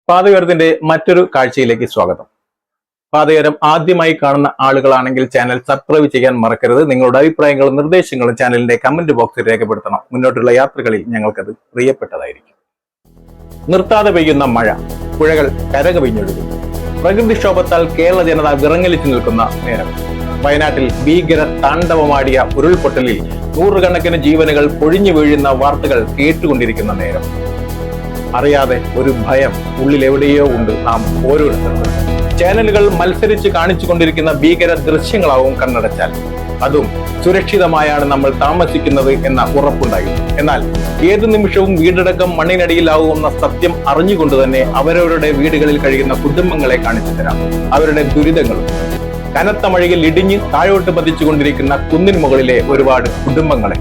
പാതയോരത്തിന്റെ മറ്റൊരു കാഴ്ചയിലേക്ക് സ്വാഗതം. പാതയോരം ആദ്യമായി കാണുന്ന ആളുകളാണെങ്കിൽ ചാനൽ സബ്സ്ക്രൈബ് ചെയ്യാൻ മറക്കരുത്. നിങ്ങളുടെ അഭിപ്രായങ്ങളും നിർദ്ദേശങ്ങളും ചാനലിന്റെ കമന്റ് ബോക്സിൽ രേഖപ്പെടുത്തണം. മുന്നോട്ടുള്ള യാത്രകളിൽ ഞങ്ങൾക്കത് പ്രിയപ്പെട്ടതായിരിക്കും. നിർത്താതെ പെയ്യുന്ന മഴ, പുഴകൾ കരകവിഞ്ഞൊഴുകും. പ്രകൃതിക്ഷോഭത്താൽ കേരള ജനത വിറങ്ങലിച്ചു നിൽക്കുന്ന നേരം. വയനാട്ടിൽ ഭീകര താണ്ഡവമാടിയ ഉരുൾപൊട്ടലിൽ നൂറുകണക്കിന് ജീവനുകൾ പൊഴിഞ്ഞു വീഴുന്ന വാർത്തകൾ കേട്ടുകൊണ്ടിരിക്കുന്ന നേരം. അറിയാതെ ഒരു ഭയം ഉള്ളിലെവിടെയോ ഉണ്ട് നാം ഓരോരുത്തർക്കും. ചാനലുകൾ മത്സരിച്ച് കാണിച്ചുകൊണ്ടിരിക്കുന്ന ഭീകര ദൃശ്യങ്ങളാവും കണ്ണടച്ചാൽ. അതും സുരക്ഷിതമായാണ് നമ്മൾ താമസിക്കുന്നത് എന്ന ഉറപ്പുണ്ടായി. എന്നാൽ ഏതു നിമിഷവും വീടടക്കം മണ്ണിനടിയിലാവുന്ന സത്യം അറിഞ്ഞുകൊണ്ട് തന്നെ അവരവരുടെ വീടുകളിൽ കഴിയുന്ന കുടുംബങ്ങളെ കാണിച്ചു തരാം. അവരുടെ ദുരിതങ്ങളും കനത്ത മഴയിൽ ഇടിഞ്ഞ് താഴോട്ട് പതിച്ചുകൊണ്ടിരിക്കുന്ന കുന്നിന് മുകളിലെ ഒരുപാട് കുടുംബങ്ങളെ.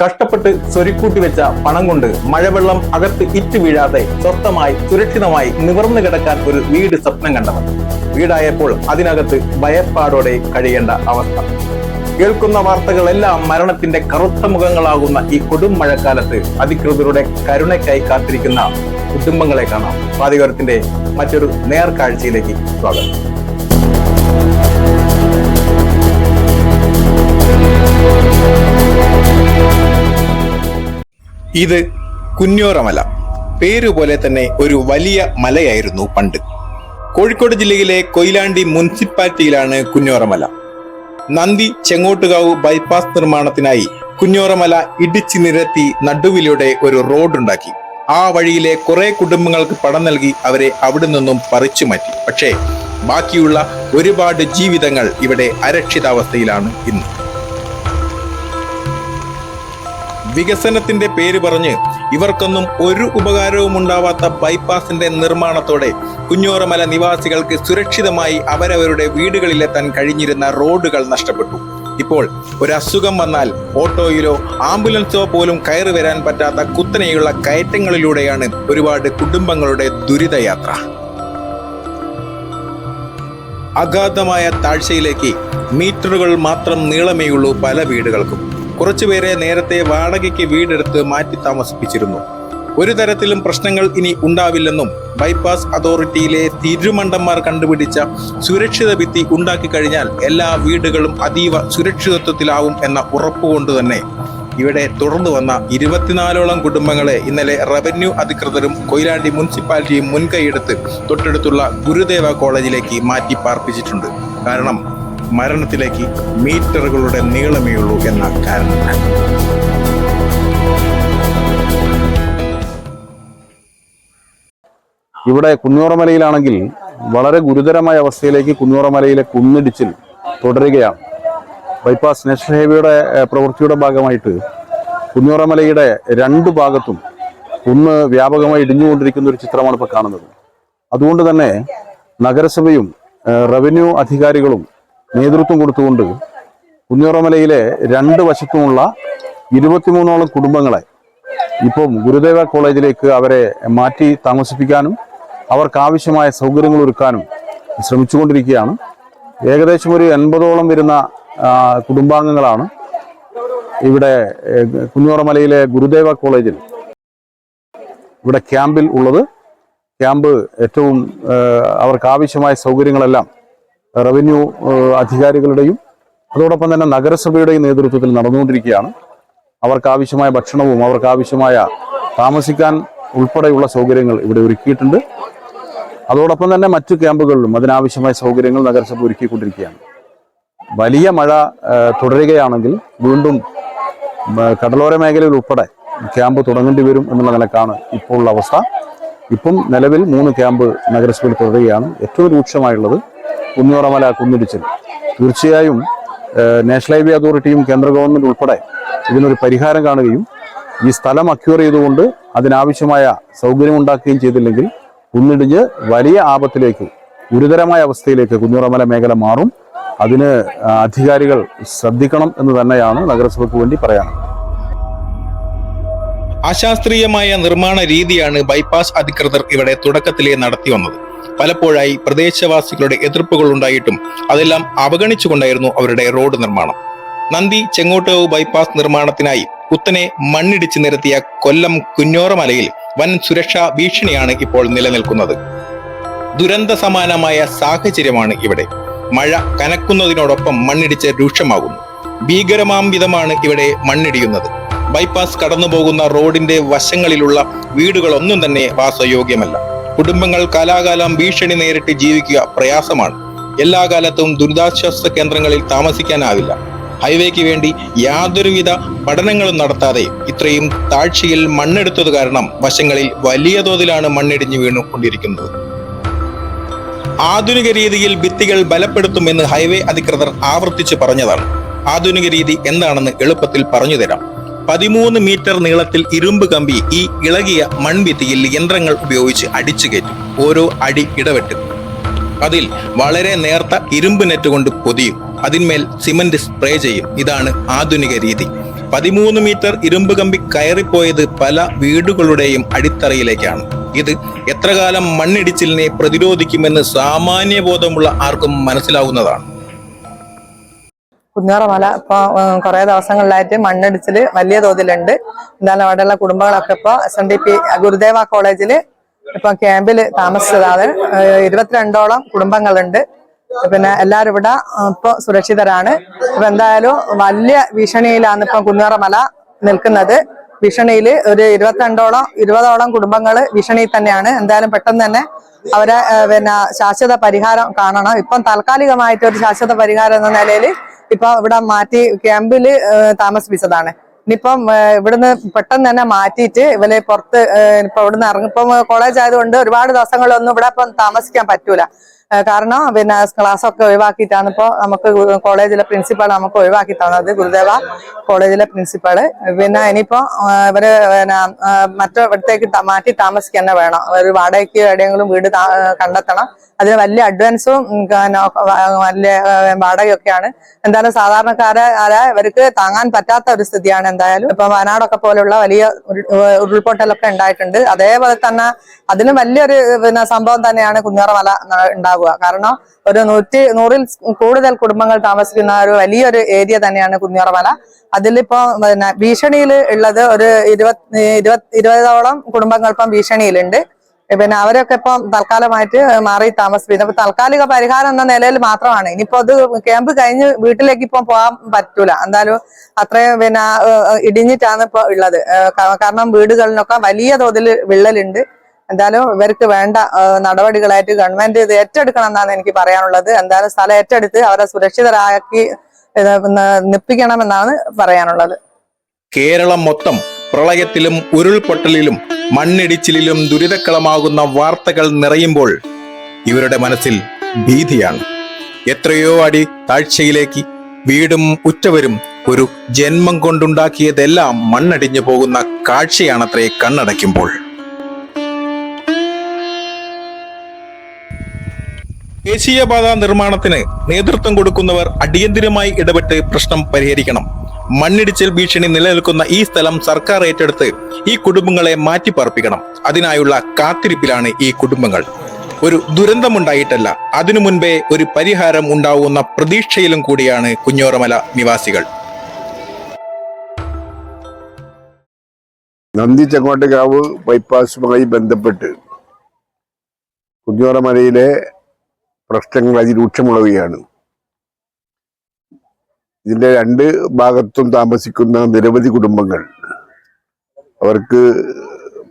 കഷ്ടപ്പെട്ട് സ്വരുക്കൂട്ടി വെച്ച പണം കൊണ്ട് മഴവെള്ളം അകത്ത് ഇറ്റു വീഴാതെ സ്വസ്ഥമായി സുരക്ഷിതമായി നിവർന്നു കിടക്കാൻ ഒരു വീട് സ്വപ്നം കണ്ടവർ. വീടായപ്പോൾ അതിനകത്ത് ഭയപ്പാടോടെ കഴിയേണ്ട അവസ്ഥ. കേൾക്കുന്ന വാർത്തകളെല്ലാം മരണത്തിന്റെ കറുത്ത മുഖങ്ങളാകുന്ന ഈ കൊടും മഴക്കാലത്ത് അധികൃതരുടെ കരുണയ്ക്കായി കാത്തിരിക്കുന്ന കുടുംബങ്ങളെ കാണാം. പാതയോരത്തിന്റെ മറ്റൊരു നേർക്കാഴ്ചയിലേക്ക് സ്വാഗതം. ഇത് കുഞ്ഞോറമല. പേരുപോലെ തന്നെ ഒരു വലിയ മലയായിരുന്നു പണ്ട്. കോഴിക്കോട് ജില്ലയിലെ കൊയിലാണ്ടി മുനിസിപ്പാലിറ്റിയിലാണ് കുഞ്ഞോറമല. നന്ദി ചെങ്ങോട്ടുകാവ് ബൈപ്പാസ് നിർമ്മാണത്തിനായി കുഞ്ഞോറമല ഇടിച്ചു നിരത്തി നടുവിലൂടെ ഒരു റോഡുണ്ടാക്കി. ആ വഴിയിലെ കുറെ കുടുംബങ്ങൾക്ക് പണം നൽകി അവരെ അവിടെ നിന്നും പറിച്ചു മാറ്റി. പക്ഷേ ബാക്കിയുള്ള ഒരുപാട് ജീവിതങ്ങൾ ഇവിടെ അരക്ഷിതാവസ്ഥയിലാണ് ഇന്ന്. വികസനത്തിന്റെ പേര് പറഞ്ഞ് ഇവർക്കൊന്നും ഒരു ഉപകാരവും ഉണ്ടാവാത്ത ബൈപ്പാസിന്റെ നിർമ്മാണത്തോടെ കുഞ്ഞോറമല നിവാസികൾക്ക് സുരക്ഷിതമായി അവരവരുടെ വീടുകളിലെത്താൻ കഴിഞ്ഞിരുന്ന റോഡുകൾ നഷ്ടപ്പെട്ടു. ഇപ്പോൾ ഒരു അസുഖം വന്നാൽ ഓട്ടോയിലോ ആംബുലൻസോ പോലും കയറി വരാൻ പറ്റാത്ത കുത്തനെയുള്ള കയറ്റങ്ങളിലൂടെയാണ് ഒരുപാട് കുടുംബങ്ങളുടെ ദുരിതയാത്ര. അഗാധമായ താഴ്ചയിലേക്ക് മീറ്ററുകൾ മാത്രം നീളമേയുള്ളൂ പല വീടുകൾക്കും. കുറച്ചുപേരെ നേരത്തെ വാടകയ്ക്ക് വീടെടുത്ത് മാറ്റി താമസിപ്പിച്ചിരുന്നു. ഒരു തരത്തിലും പ്രശ്നങ്ങൾ ഇനി ഉണ്ടാവില്ലെന്നും ബൈപ്പാസ് അതോറിറ്റിയിലെ തിരുമണ്ടന്മാർ കണ്ടുപിടിച്ച സുരക്ഷിത ഭിത്തി ഉണ്ടാക്കി കഴിഞ്ഞാൽ എല്ലാ വീടുകളും അതീവ സുരക്ഷിതത്വത്തിലാവും എന്ന ഉറപ്പുകൊണ്ട് തന്നെ ഇവിടെ തുടർന്നു വന്ന 24ഓളം കുടുംബങ്ങളെ ഇന്നലെ റവന്യൂ അധികൃതരും കൊയിലാണ്ടി മുനിസിപ്പാലിറ്റിയും മുൻകൈയെടുത്ത് തൊട്ടടുത്തുള്ള ഗുരുദേവ കോളേജിലേക്ക് മാറ്റി പാർപ്പിച്ചിട്ടുണ്ട്. കാരണം മരണത്തിലേക്ക് മീറ്ററുകളുടെ നീളമേയുള്ളൂ എന്ന കാരണത്താൽ. ഇവിടെ കുഞ്ഞോറമലയിലാണെങ്കിൽ വളരെ ഗുരുതരമായ അവസ്ഥയിലേക്ക് കുഞ്ഞോറമലയിലെ കുന്നിടിച്ചിൽ തുടരുകയാണ്. ബൈപ്പാസ് നാഷണൽ ഹൈവേയുടെ പ്രവൃത്തിയുടെ ഭാഗമായിട്ട് കുഞ്ഞോറമലയുടെ രണ്ട് ഭാഗത്തും കുന്ന് വ്യാപകമായി ഇടിഞ്ഞുകൊണ്ടിരിക്കുന്ന ഒരു ചിത്രമാണ് ഇപ്പോൾ കാണുന്നത്. അതുകൊണ്ട് തന്നെ നഗരസഭയും റവന്യൂ അധികാരികളും നേതൃത്വം കൊടുത്തുകൊണ്ട് കുഞ്ഞോറമലയിലെ രണ്ട് വശത്തുമുള്ള 23ഓളം കുടുംബങ്ങളെ ഇപ്പം ഗുരുദേവ കോളേജിലേക്ക് അവരെ മാറ്റി താമസിപ്പിക്കാനും അവർക്കാവശ്യമായ സൗകര്യങ്ങൾ ഒരുക്കാനും ശ്രമിച്ചുകൊണ്ടിരിക്കുകയാണ്. ഏകദേശം ഒരു 80ഓളം വരുന്ന കുടുംബാംഗങ്ങളാണ് ഇവിടെ കുഞ്ഞോറമലയിലെ ഗുരുദേവ കോളേജിൽ ഇവിടെ ക്യാമ്പിൽ ഉള്ളത്. ക്യാമ്പ് ഏറ്റവും അവർക്കാവശ്യമായ സൗകര്യങ്ങളെല്ലാം റവന്യൂ അധികാരികളുടെയും അതോടൊപ്പം തന്നെ നഗരസഭയുടെയും നേതൃത്വത്തിൽ നടന്നുകൊണ്ടിരിക്കുകയാണ്. അവർക്കാവശ്യമായ ഭക്ഷണവും അവർക്കാവശ്യമായ താമസിക്കാൻ ഉൾപ്പെടെയുള്ള സൗകര്യങ്ങൾ ഇവിടെ ഒരുക്കിയിട്ടുണ്ട്. അതോടൊപ്പം തന്നെ മറ്റു ക്യാമ്പുകളിലും അതിനാവശ്യമായ സൗകര്യങ്ങൾ നഗരസഭ ഒരുക്കിക്കൊണ്ടിരിക്കുകയാണ്. വലിയ മഴ തുടരുകയാണെങ്കിൽ വീണ്ടും കടലോര മേഖലയിൽ ഉൾപ്പെടെ ക്യാമ്പ് തുടങ്ങേണ്ടി വരും എന്നുള്ള നിലക്കാണ് ഇപ്പോൾ ഉള്ള അവസ്ഥ. ഇപ്പം നിലവിൽ 3 ക്യാമ്പ് നഗരസഭയിൽ തുടരുകയാണ്. ഏറ്റവും രൂക്ഷമായുള്ളത് കുഞ്ഞോറമല കുന്നിടിച്ചിൽ. തീർച്ചയായും നാഷണൽ ഹൈവേ അതോറിറ്റിയും കേന്ദ്ര ഗവൺമെന്റ് ഉൾപ്പെടെ ഇതിനൊരു പരിഹാരം കാണുകയും ഈ സ്ഥലം അക്യൂർ ചെയ്തുകൊണ്ട് അതിനാവശ്യമായ സൗകര്യം ഉണ്ടാക്കുകയും ചെയ്തില്ലെങ്കിൽ കുന്നിടിഞ്ഞ് വലിയ ആപത്തിലേക്ക് ഗുരുതരമായ അവസ്ഥയിലേക്ക് കുഞ്ഞോറമല മേഖല മാറും. അതിന് അധികാരികൾ ശ്രദ്ധിക്കണം എന്ന് തന്നെയാണ് നഗരസഭയ്ക്ക് വേണ്ടി പറയാനുള്ളത്. അശാസ്ത്രീയമായ നിർമ്മാണ രീതിയാണ് ബൈപ്പാസ് അധികൃതർ ഇവിടെ തുടക്കത്തിലേ നടത്തി വന്നത്. പലപ്പോഴായി പ്രദേശവാസികളുടെ എതിർപ്പുകൾ ഉണ്ടായിട്ടും അതെല്ലാം അവഗണിച്ചുകൊണ്ടായിരുന്നു അവരുടെ റോഡ് നിർമ്മാണം. നന്ദി ചെങ്ങോട്ടുകാവ് ബൈപ്പാസ് നിർമ്മാണത്തിനായി കുത്തനെ മണ്ണിടിച്ച് നിരത്തിയ കൊല്ലം കുഞ്ഞോറമലയിൽ വൻ സുരക്ഷാ ഭീഷണിയാണ് ഇപ്പോൾ നിലനിൽക്കുന്നത്. ദുരന്ത സമാനമായ സാഹചര്യമാണ് ഇവിടെ. മഴ കനക്കുന്നതിനോടൊപ്പം മണ്ണിടിച്ച് രൂക്ഷമാകുന്നു. ഭീകരമാം വിധമാണ് ഇവിടെ മണ്ണിടിയുന്നത്. ബൈപ്പാസ് കടന്നുപോകുന്ന റോഡിന്റെ വശങ്ങളിലുള്ള വീടുകളൊന്നും തന്നെ വാസയോഗ്യമല്ല. കുടുംബങ്ങൾ കാലാകാലം ഭീഷണി നേരിട്ട് ജീവിക്കുക പ്രയാസമാണ്. എല്ലാ കാലത്തും ദുരിതാശ്വാസ കേന്ദ്രങ്ങളിൽ താമസിക്കാനാവില്ല. ഹൈവേക്ക് വേണ്ടി യാതൊരുവിധ പഠനങ്ങളും നടത്താതെ ഇത്രയും താഴ്ചയിൽ മണ്ണെടുത്തത് കാരണം വശങ്ങളിൽ വലിയ തോതിലാണ് മണ്ണിടിഞ്ഞു വീണുകൊണ്ടിരിക്കുന്നത്. ആധുനിക രീതിയിൽ ഭിത്തികൾ ബലപ്പെടുത്തുമെന്ന് ഹൈവേ അധികൃതർ ആവർത്തിച്ച് പറഞ്ഞതാണ്. ആധുനിക രീതി എന്താണെന്ന് എളുപ്പത്തിൽ പറഞ്ഞു തരാം. 13 മീറ്റർ നീളത്തിൽ ഇരുമ്പ് കമ്പി ഈ ഇളകിയ മൺഭിത്തിയിൽ യന്ത്രങ്ങൾ ഉപയോഗിച്ച് അടിച്ചു കയറ്റും. ഓരോ അടി ഇടവിട്ട് അതിൽ വളരെ നേർത്ത ഇരുമ്പ് നെറ്റ് കൊണ്ട് പൊതിയും. അതിന്മേൽ സിമന്റ് സ്പ്രേ ചെയ്യും. ഇതാണ് ആധുനിക രീതി. 13 മീറ്റർ ഇരുമ്പ് കമ്പി കയറിപ്പോയത് പല വീടുകളുടെയും അടിത്തറയിലേക്കാണ്. ഇത് എത്ര കാലം മണ്ണിടിച്ചിലിനെ പ്രതിരോധിക്കുമെന്ന് സാമാന്യ ബോധമുള്ള ആർക്കും മനസ്സിലാവുന്നതാണ്. കുഞ്ഞോറമല ഇപ്പൊ കുറെ ദിവസങ്ങളിലായിട്ട് മണ്ണിടിച്ചില് വലിയ തോതിലുണ്ട്. എന്തായാലും അവിടെയുള്ള കുടുംബങ്ങളൊക്കെ ഇപ്പൊ SNDP ഗുരുദേവ കോളേജില് ഇപ്പൊ ക്യാമ്പിൽ താമസിച്ചതാണ്. 22ഓളം കുടുംബങ്ങളുണ്ട്. പിന്നെ എല്ലാവരും ഇവിടെ ഇപ്പൊ സുരക്ഷിതരാണ്. ഇപ്പൊ എന്തായാലും വലിയ ഭീഷണിയിലാണ് ഇപ്പൊ കുഞ്ഞോറമല നിൽക്കുന്നത്. ഭീഷണിയിൽ ഒരു 20ഓളം കുടുംബങ്ങൾ ഭീഷണിയിൽ തന്നെയാണ്. എന്തായാലും പെട്ടെന്ന് തന്നെ അവരെ പിന്നെ ശാശ്വത പരിഹാരം കാണണം. ഇപ്പം താൽക്കാലികമായിട്ട് ഒരു ശാശ്വത പരിഹാരം എന്ന നിലയിൽ ഇപ്പൊ ഇവിടെ മാറ്റി ക്യാമ്പിൽ താമസിപ്പിച്ചതാണ്. ഇനിയിപ്പം ഇവിടുന്ന് പെട്ടെന്ന് തന്നെ മാറ്റിയിട്ട് ഇവരെ പുറത്ത് ഇപ്പൊ ഇവിടുന്ന് ഇപ്പം കോളേജ് ആയതുകൊണ്ട് ഒരുപാട് ദിവസങ്ങളൊന്നും ഇവിടെ ഇപ്പം താമസിക്കാൻ പറ്റൂല. കാരണം പിന്നെ ക്ലാസ്സൊക്കെ ഒഴിവാക്കിയിട്ടാണ് ഇപ്പോൾ നമുക്ക് കോളേജിലെ പ്രിൻസിപ്പാൾ നമുക്ക് ഒഴിവാക്കി തന്നത്, ഗുരുദേവ കോളേജിലെ പ്രിൻസിപ്പാള്. പിന്നെ ഇനിയിപ്പോ ഇവര് പിന്നെ മറ്റൊരിടത്തേക്ക് മാറ്റി താമസിക്കുക തന്നെ വേണം. ഒരു വാടകയ്ക്ക് എവിടെയെങ്കിലും വീട് കണ്ടെത്തണം. അതിന് വലിയ അഡ്വാൻസും വലിയ വാടകയൊക്കെയാണ്. എന്തായാലും സാധാരണക്കാരെ ഇവർക്ക് താങ്ങാൻ പറ്റാത്ത ഒരു സ്ഥിതിയാണ്. എന്തായാലും ഇപ്പൊ വയനാടൊക്കെ പോലുള്ള വലിയ ഉരുൾപൊട്ടലൊക്കെ ഉണ്ടായിട്ടുണ്ട്. അതേപോലെ തന്നെ അതിന് വലിയൊരു പിന്നെ സംഭവം തന്നെയാണ് കുഞ്ഞോറമല ഉണ്ടാകുക. കാരണം ഒരു 100-ൽ കൂടുതൽ കുടുംബങ്ങൾ താമസിക്കുന്ന ഒരു വലിയൊരു ഏരിയ തന്നെയാണ് കുഞ്ഞോറമല. അതിലിപ്പോ പിന്നെ ഭീഷണിയിൽ ഉള്ളത് ഒരു 20ഓളം കുടുംബങ്ങൾ ഇപ്പം ഭീഷണിയിലുണ്ട്. പിന്നെ അവരൊക്കെ ഇപ്പം തൽക്കാലമായിട്ട് മാറി താമസിപ്പിക്കുന്നത്. അപ്പൊ താൽക്കാലിക പരിഹാരം എന്ന നിലയിൽ മാത്രമാണ്. ഇനിയിപ്പോ അത് ക്യാമ്പ് കഴിഞ്ഞ് വീട്ടിലേക്ക് ഇപ്പം പോകാൻ പറ്റൂല. എന്തായാലും അത്രയും പിന്നെ ഇടിഞ്ഞിട്ടാണ് ഇപ്പൊ ഉള്ളത്. കാരണം വീടുകളിലൊക്കെ വലിയ തോതിൽ വിള്ളലുണ്ട്. എന്തായാലും ഇവർക്ക് വേണ്ട നടപടികളായിട്ട് ഗവൺമെന്റ് ഇത് ഏറ്റെടുക്കണം എന്നാണ് എനിക്ക് പറയാനുള്ളത്. എന്തായാലും സ്ഥലം ഏറ്റെടുത്ത് അവരെ സുരക്ഷിതരാക്കി നിപ്പിക്കണമെന്നാണ് പറയാനുള്ളത്. കേരളം മൊത്തം പ്രളയത്തിലും ഉരുൾപൊട്ടലിലും മണ്ണിടിച്ചിലിലും ദുരിതക്കളമാകുന്ന വാർത്തകൾ നിറയുമ്പോൾ ഇവരുടെ മനസ്സിൽ ഭീതിയാണ്. എത്രയോ അടി താഴ്ചയിലേക്ക് വീടും ഉറ്റവരും ഒരു ജന്മം കൊണ്ടുണ്ടാക്കിയതെല്ലാം മണ്ണടിഞ്ഞു പോകുന്ന കാഴ്ചയാണത്രേ കണ്ണടയ്ക്കുമ്പോൾ. ദേശീയപാത നിർമ്മാണത്തിന് നേതൃത്വം കൊടുക്കുന്നവർ അടിയന്തിരമായി ഇടപെട്ട് പ്രശ്നം പരിഹരിക്കണം. മണ്ണിടിച്ചിൽ ഭീഷണി നിലനിൽക്കുന്ന ഈ സ്ഥലം സർക്കാർ ഏറ്റെടുത്ത് ഈ കുടുംബങ്ങളെ മാറ്റിപ്പാർപ്പിക്കണം. അതിനായുള്ള കാത്തിരിപ്പിലാണ് ഈ കുടുംബങ്ങൾ. ഒരു ദുരന്തമുണ്ടായിട്ടല്ല, അതിനു മുൻപേ ഒരു പരിഹാരം ഉണ്ടാവുന്ന പ്രതീക്ഷയിലും കൂടിയാണ് കുഞ്ഞോറമല നിവാസികൾ. നന്ദി ചെങ്ങോട്ടുകാവ് ബൈപ്പാസുമായി ബന്ധപ്പെട്ട് കുഞ്ഞോറമലയിലെ പ്രശ്നങ്ങൾ അതിരൂക്ഷമുള്ളവയാണ്. ഇതിന്റെ 2 ഭാഗത്തും താമസിക്കുന്ന നിരവധി കുടുംബങ്ങൾ അവർക്ക്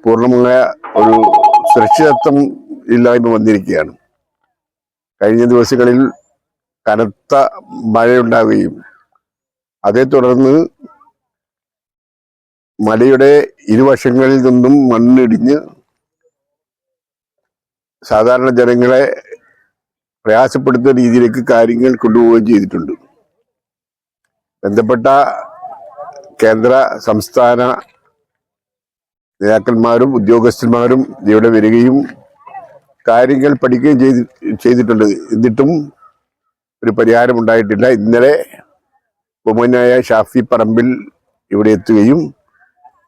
പൂർണ്ണമായ ഒരു സുരക്ഷിതത്വം ഇല്ലായ്മ വന്നിരിക്കുകയാണ്. കഴിഞ്ഞ ദിവസങ്ങളിൽ കനത്ത മഴയുണ്ടാവുകയും അതേ തുടർന്ന് മലയുടെ ഇരുവശങ്ങളിൽ നിന്നും മണ്ണിടിഞ്ഞ് സാധാരണ ജനങ്ങളെ പ്രയാസപ്പെടുത്തുന്ന രീതിയിലേക്ക് കാര്യങ്ങൾ കൊണ്ടുപോവുകയും ചെയ്തിട്ടുണ്ട്. ബന്ധപ്പെട്ട കേന്ദ്ര സംസ്ഥാന നേതാക്കന്മാരും ഉദ്യോഗസ്ഥന്മാരും ഇവിടെ വരികയും കാര്യങ്ങൾ പഠിക്കുകയും ചെയ്തിട്ടുണ്ട്. എന്നിട്ടും ഒരു പരിഹാരം ഉണ്ടായിട്ടില്ല. ഇന്നലെ ബഹുമാന്യനായ ഷാഫി പറമ്പിൽ ഇവിടെ എത്തുകയും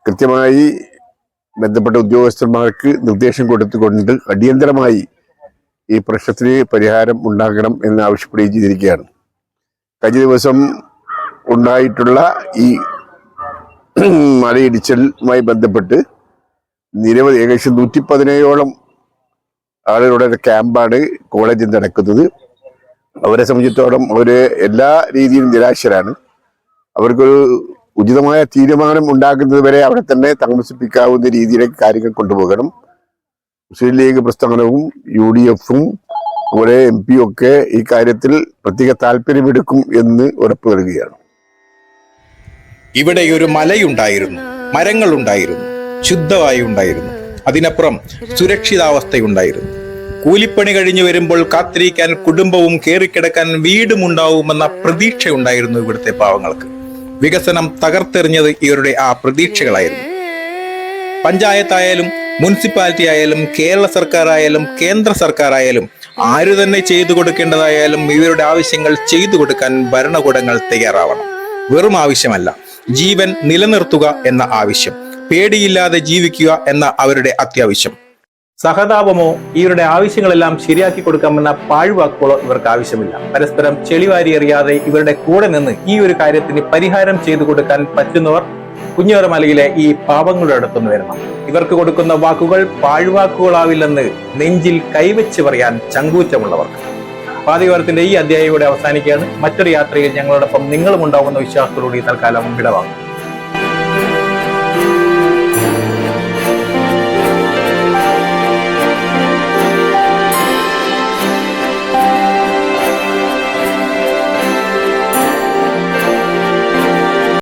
കൃത്യമായി ബന്ധപ്പെട്ട ഉദ്യോഗസ്ഥന്മാർക്ക് നിർദ്ദേശം കൊടുത്തുകൊണ്ട് അടിയന്തരമായി ഈ പ്രശ്നത്തിന് പരിഹാരം ഉണ്ടാക്കണം എന്ന് ആവശ്യപ്പെടുകയും ചെയ്തിരിക്കുകയാണ്. കഴിഞ്ഞ ദിവസം ഉണ്ടായിട്ടുള്ള ഈ മലയിടിച്ചിലുമായി ബന്ധപ്പെട്ട് നിരവധി ഏകദേശം 117ഓളം ആളുകളുടെ ക്യാമ്പാണ് കോളേജിൽ നടക്കുന്നത്. അവരെ സംബന്ധിച്ചിടത്തോളം അവര് എല്ലാ രീതിയിലും നിരാശരാണ്. അവർക്കൊരു ഉചിതമായ തീരുമാനം ഉണ്ടാക്കുന്നത് വരെ അവിടെ തന്നെ താമസിപ്പിക്കാവുന്ന രീതിയിലേക്ക് കാര്യങ്ങൾ കൊണ്ടുപോകണം. മുസ്ലിം ലീഗ് പ്രസ്ഥാനവും UDF-ഉം അതുപോലെ MP ഒക്കെ ഈ കാര്യത്തിൽ പ്രത്യേക താല്പര്യമെടുക്കും എന്ന് ഉറപ്പു നൽകുകയാണ്. ഇവിടെ ഒരു മലയുണ്ടായിരുന്നു, മരങ്ങളുണ്ടായിരുന്നു, ശുദ്ധവായു ഉണ്ടായിരുന്നു, അതിനപ്പുറം സുരക്ഷിതാവസ്ഥയുണ്ടായിരുന്നു. കൂലിപ്പണി കഴിഞ്ഞു വരുമ്പോൾ കാത്തിരിക്കാൻ കുടുംബവും കേറിക്കിടക്കാൻ വീടുമുണ്ടാവുമെന്ന പ്രതീക്ഷയുണ്ടായിരുന്നു ഇവിടുത്തെ പാവങ്ങൾക്ക്. വികസനം തകർത്തെറിഞ്ഞത് ഇവരുടെ ആ പ്രതീക്ഷകളായിരുന്നു. പഞ്ചായത്തായാലും മുനിസിപ്പാലിറ്റി ആയാലും കേരള സർക്കാർ ആയാലും കേന്ദ്ര സർക്കാർ ആയാലും ആരു തന്നെ ചെയ്തു കൊടുക്കേണ്ടതായാലും ഇവരുടെ ആവശ്യങ്ങൾ ചെയ്തു കൊടുക്കാൻ ഭരണകൂടങ്ങൾ തയ്യാറാവണം. വെറും ആവശ്യമല്ല, ജീവൻ നിലനിർത്തുക എന്ന ആവശ്യം, പേടിയില്ലാതെ ജീവിക്കുക എന്ന അവരുടെ അത്യാവശ്യം. സഹതാപമോ ഇവരുടെ ആവശ്യങ്ങളെല്ലാം ശരിയാക്കി കൊടുക്കാമെന്ന പാഴ്വാക്കുകളോ ഇവർക്ക് ആവശ്യമില്ല. പരസ്പരം ചെളിവാരി എറിയാതെ ഇവരുടെ കൂടെ നിന്ന് ഈ ഒരു കാര്യത്തിന് പരിഹാരം ചെയ്തു കൊടുക്കാൻ പറ്റുന്നവർ കുഞ്ഞോറമലയിലെ ഈ പാവങ്ങളുടെ അടുത്തുനിന്ന് വരണം. ഇവർക്ക് കൊടുക്കുന്ന വാക്കുകൾ പാഴ്വാക്കുകളാവില്ലെന്ന് നെഞ്ചിൽ കൈവച്ച് പറയാൻ ചങ്കൂറ്റമുള്ളവർക്ക്. പാതയോരത്തിന്റെ ഈ അധ്യായം ഇവിടെ അവസാനിക്കുകയാണ്. മറ്റൊരു യാത്രയിൽ ഞങ്ങളോടൊപ്പം നിങ്ങളും ഉണ്ടാവുന്ന വിശ്വാസത്തോടുകൂടി തൽക്കാലം വിടവാങ്ങും.